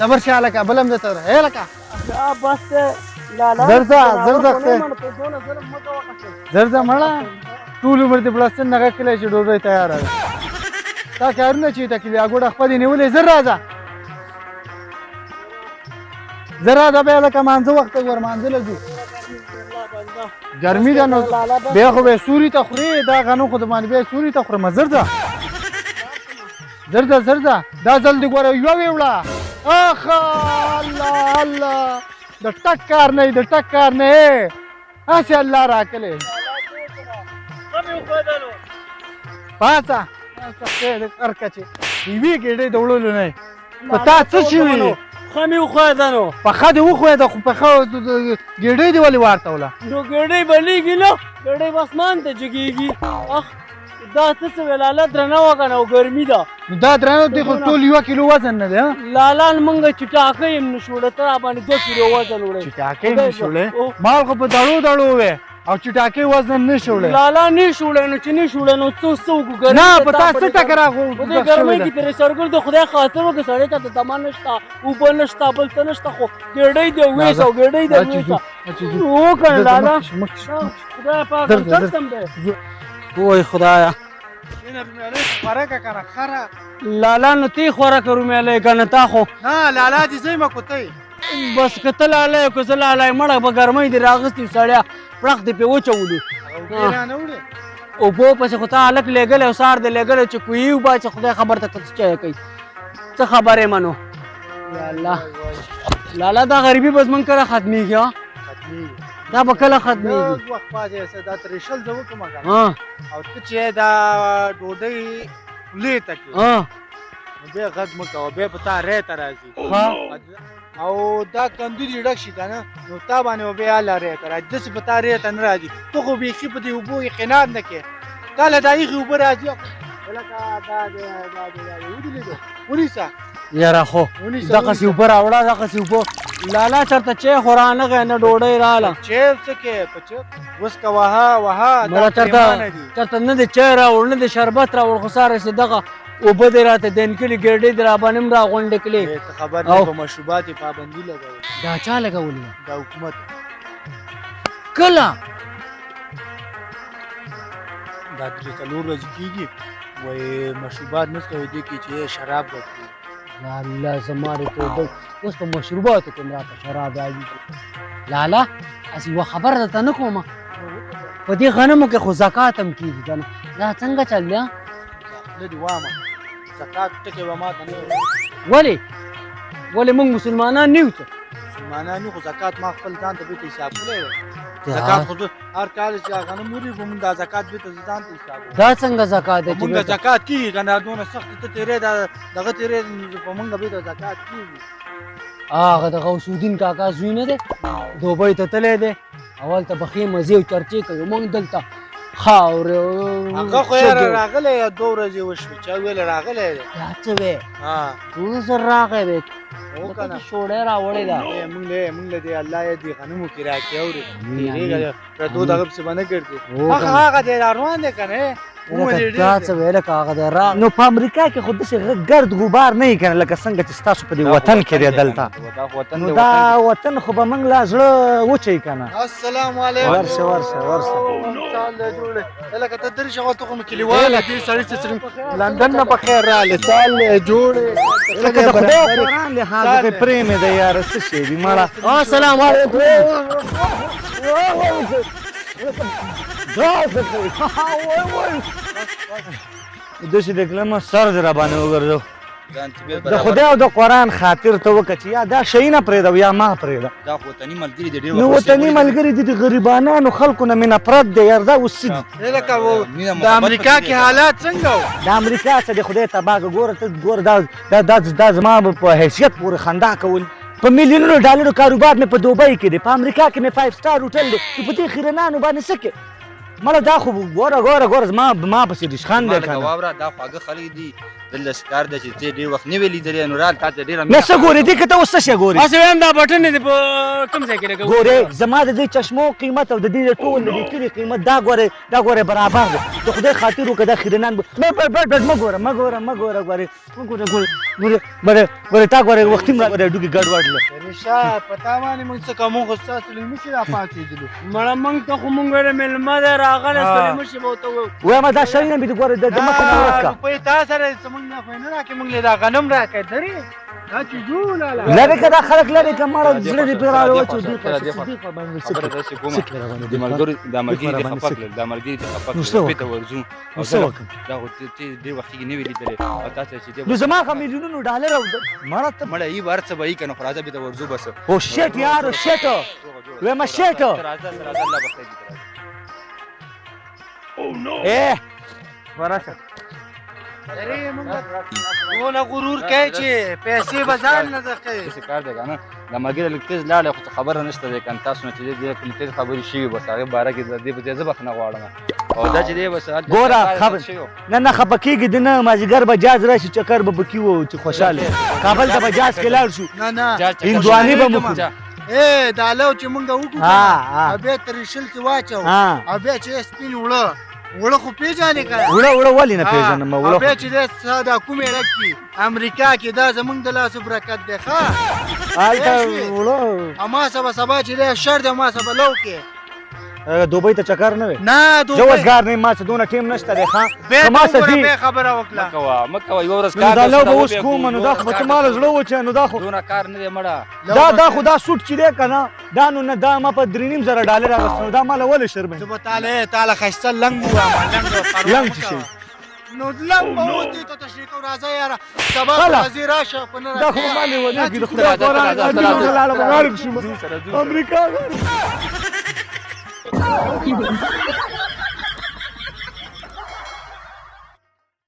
صبر شه هلکه بل هم درته ای هلکه بس لالا زر ځه زر ځه زر ځه مړه ټول عمر دې بړستن نغه کلی چې ډوډۍ تیاره ده تا کارونه چې ته کلي اګوډه خپل دې نیولې زر راځه زر راځه بیا هلکه مانځه وخت ور مانځله ځو ګرمي ده نو بیا خو به سوري ته خورې دا غنو خو د باندې بیا سوري ته خورم زر ځه زر ځه زر ځه دا ځل دې ګوره یوه وړه اخه الله الله د ټک کار نه د ټک کار نه هسې الله راکلی پاڅه هر کچې یوې ګېډۍ د وړلو نه په تا څه شوي ښه مې وښویده نو پخه دې وښویده خو پخه ګېډۍ دې ولې واړتوله نو ګېډۍ بلیږي نه ګېډۍ به اسمان ته جګېږي دا څه څه وې لالا درنه وه که نه او ګرمي ده نو دا درنه دی خو ټول 1 کیلو وزن نه دی لالا موږ چټاکۍ هم نه شوړه ته راباندې 2 کیلو وزن وړی چټاکۍ نه شوړې مال خو په دړو دړو وې او چټاکۍ وزن نه شوړې لالا نه شوړی نو چې نه شوړی نو څه وکړو نه په تا څه ټکر راغو په دې ګرمۍ کې ترې سرګل د خدای خاطر وکړه سړی ته د دمه نشته اوبه نشته بل څه نشته خو ګېډۍ دې ویسه او ګېډۍ دې ویسه وکړه لالا خدای پاک چرتم دی وای خدایا لالا نو تی خوراک رومیالی کنه تا خو نه لالا دې زی مکوتی بس که ته لالی که زه لالی مړه به ګرمۍ دې راغستې سړیا پړق دې پې وچولو اوبو پسې خو تا هلک لېږلی او سهار دې لېږلی چې کوهي وبا چې خدای خبر ته څه چی کوي څه خبرې منو یالله لالا دا غریبي به زمونږ کله ختمېږي دا به کله ختمېږي وخت پاتې دا ترېشل زه وکړم او ته چې دا ډوډۍ خولې ته کړې نو بیا غږ مه کوه بیا په تا ری ته راځي او دا کندو دې ډک شي که نه نو تا باندې به بیا هله ری ته راځي داسې په تا ری ته نه راځي ته خو بیخي په دې اوبو کې قناعت نه کوې تا له دا ایښې اوبه راځي لکه دا ودلیدو ونیسه یاره خو دغسې اوبه راوړه دغسې اوبه لالا چېرته چای خو رانغی نه ډوډۍ راله چای څه کې په چای اوس که وها مړه چېرته نه د چای راوړ نه د شربت راوړ خو ساره چې دغه اوبه دې راته دین کړي ګېډۍ دې راباندې هم راغونډې کړې ته خبر نه په مشروبات یې پابندي لګوي دا چا لګولې دا حکومت کله دا 3 ورځې کېږي وایي مشروبات نه څکوي دې کې چې شراب ورکوي یا الله زما دې توبه اوس په مشروباتو کې هم راته شراب راځي لالا هسې یوه خبره درته نه کومه په دې غنمو کې خو زکات هم کېږي که نه دا څنګه چل دی نه دې وامه زکات ټکې به ماته نه ولې موږ مسلمانان نه یو څه مسلمانان یو خو زکات ما خپل ځان ته بېرته حساب کړی دی زکات خو هر کال چې غنم وري به مونږ دا زکات بېرته ځان ته حساب کړو دا څنګه زکات دی مونږ زکات کېږي که نه دونه سخت ته تېرې دغه تېرې په مونږ بېرته زکات کېږي هغه د غوث الدین کاکا زوی نه دی دوبۍ ته تللی دی اول ته پخې مزې او چرچې کوي مونږ دلته خاورې هغه خو یاره راغلی 2 ورځې وشوې چا ویله راغلی دی دا څه وی 2 زر راغی دی شوړی راوړې ده مونږ له دې الله یې دې غنمو کې راکړي اورې تېرېږه پردو دغه پسې به نه ګرځې هغه دی را روان دی که نه دا څه وی لکه هغه دی نو په امریکا کې خو داسې ګرد غبار نه وي که نه لکه څنګه چې ستاسو په دې وطن کې دی دلته نو دا وطن خو به موږ لا زړه وچوي که نه السلام علیکم ورشه سال دی جوړې لکه ته درې شغل ته خو مې کلیواله دې سړي چې لندن نه په خیر راغلې سال دی جوړې لکه د خدای قرآن لحاظ کې پرې مې دی یاره څه شی دي مړه السلام علیکم داسې د کلمه سر دې راباندې وګرځو د خدای او د قرآن خاطر ته وکړه چې یا دا شی نه پرېږده یا ما پرېږده نو وطني ملګري دي د غریبانانو خلکو نه مې نفرت دی یار دا اوس څه دي د امریکا کې حالات څنګه وو د امریکا څه د خدای تباه که ګوره ته ګوره دا زما په حیثیت پورې خندا کول په میلیونونو ډالرو کاروبار مې په دوبۍ کې دی په امریکا کې مې 5 سټار هوټل دی نو په دې خیرنانو باندې څه کې مړه دا خو ګوره ما پسې ریشخان دی که نه واوره دا خواږه خلک دي دلته ښکار ده چې ته ډېر وخت نه وې لیدلی نو رال تا ته ډېره نه څه ګورې دې که ته اوس څه شی ګورې هسې وایم دا بټن دې په کوم ځای کې لګوي ګورې زما د دې چشمو قیمت او د دې ټول د دې کلي قیمت دا ګورې برابر دی د خدای خاطر وکړه دا خیرنان ګوره تا ګوره وختي مړه ګوره ډوکې ګډوډ له ریشا پتا باندې موږ څه کوم خو ستاسو لږ مشي را پاتېدلو مړه موږ ته خو موږ ویل مېلمه دی راغلی ستړي مشي به ورته وویو وایم دا شی نه بي ګوره د مخه نه ورس کا روپۍ تا سره زموږ نه خو نه راکړې موږ له دا غنم راکړې درې دا چې جوړ لاله لرې که دا خلک لرې که مړه زړه دې پرې راوچو دې خوا باندې خبره داسې کومه د ملګري دې خفه کړل دا ملګري دې خفه نو څه کړل وکړم؟ شپې ته ورځو نو څه وکړم؟ دا خو ته ډېر وخت کېږي نه وې لیدلی او تا ته چې نو زما خو میلیونونو ډالر او مړه ته مړه یې به هر څه به یې که نه خو راځه بېرته ورځو بس او شیټ یارو شیټ وایم شیټ راځه الله به خیر دې ای ورشه درې موږ دونه غرور کوي چې پیسې به ځان نه ځخې داسې کار دی که نه دا ملګری لږ تېز لاړی خو څه خبره نشته دی که نه تاسو نه چې دې کلي تېز خبرې شوي بس هغې باره کې د دې په ځای زه بخښنه غواړم او دا چې دی بس ګوره خبر نه خفه کېږي د نه مازدیګر به جاز راشي چکر به پکې و چې خوشحاله کابل ته به جاز کې لاړ شو نه هندواني به مو کړو اے دا لو چې موږ وکړو ها. او بیا تر ریشل کې واچو ها. او بیا چې سپین وړه خو پیژنې که وړه ولې نه پېژنم او وړه بیا چې دا دا کومې رکي امریکا کې دا زمونږ د لاسو برکت دی ښه هلته وړه اما سبا چې دی شر دی ما سبا لو کې دوبۍ ته چکر نه وې نه جوزګار نه ما څه دونه ټیم نشته دی ښه بیا ما څه دي بیا خبره وکړه مه کوه یوه ورځ نو کار دا دی، لو به څه اوس به کوم نو یوه دا ورځ خو به کار ته ماله دی. زړه وچه نو دا خو دونه کار نه دی مړه دا خو دا سوټ چې دی که نه دا نو نه دا ما په 3.5 ډالر اخیستی نو دا ماله ولې شرمې زه به تعالی ښایسته لنګ ووایم لنګ څه شی نو لنګ به اوس دې ته تشریح کوو راځه یاره سبا هله. راځې راشه په نه دا خو راځې باندې ونیږي د راځه، خدای راځه، قرآن راځه، عظیم راځه. لاړه به غاړه شو ځو سره ځو سره. امریکا غاړه